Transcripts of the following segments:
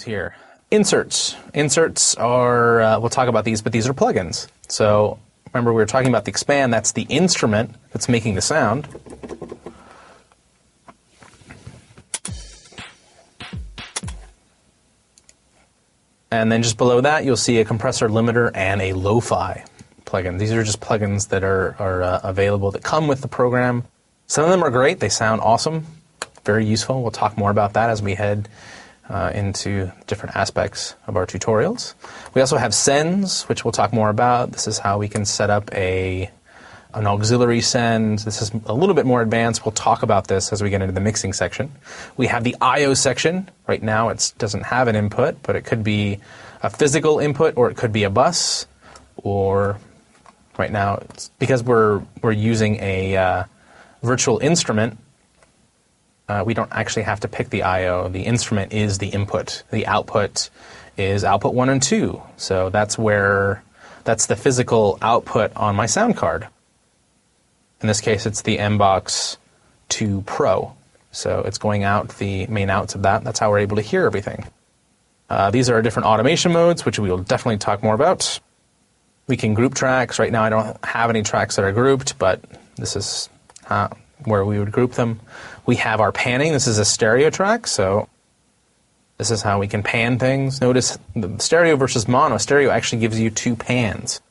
Here. Inserts. Inserts are, we'll talk about these, but these are plugins. So remember we were talking about the expand, that's the instrument that's making the sound. And then just below that you'll see a compressor limiter and a lo-fi plugin. These are just plugins that are available that come with the program. Some of them are great, they sound awesome, very useful. We'll talk more about that as we head into different aspects of our tutorials. We also have sends, which we'll talk more about. This is how we can set up an auxiliary send. This is a little bit more advanced. We'll talk about this as we get into the mixing section. We have the I/O section. Right now it doesn't have an input, but it could be a physical input or it could be a bus. Or right now, because we're using a virtual instrument, we don't actually have to pick the I/O. The instrument is the input. The output is output 1 and 2. So that's the physical output on my sound card. In this case, it's the MBox 2 Pro. So it's going out the main outs of that. That's how we're able to hear everything. These are different automation modes, which we will definitely talk more about. We can group tracks. Right now I don't have any tracks that are grouped, but this is where we would group them. We have our panning. This is a stereo track, so this is how we can pan things. Notice the stereo versus mono. Stereo actually gives you 2 pans,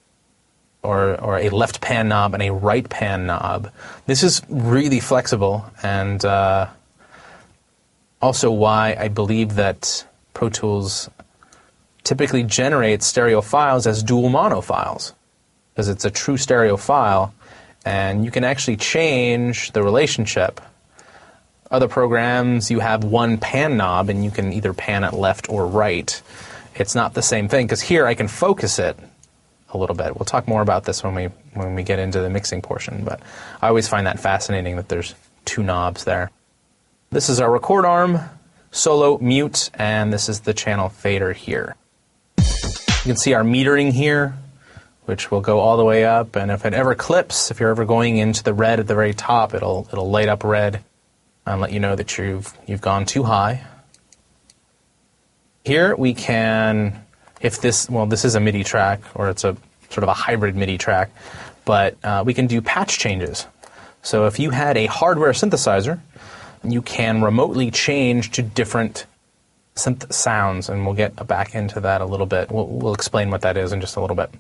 or a left pan knob and a right pan knob. This is really flexible, and also why I believe that ProTools typically generates stereo files as dual mono files, because it's a true stereo file, and you can actually change the relationship. Other programs, you have 1 pan knob, and you can either pan it left or right. It's not the same thing, because here I can focus it a little bit. We'll talk more about this when we get into the mixing portion, but I always find that fascinating that there's 2 knobs there. This is our record arm, solo, mute, and this is the channel fader here. You can see our metering here, which will go all the way up, and if it ever clips, if you're ever going into the red at the very top, it'll light up red and let you know that you've gone too high. Here we can, this is a MIDI track, or it's a sort of a hybrid MIDI track, but we can do patch changes. So if you had a hardware synthesizer, you can remotely change to different synth sounds, and we'll get back into that a little bit. We'll explain what that is in just a little bit.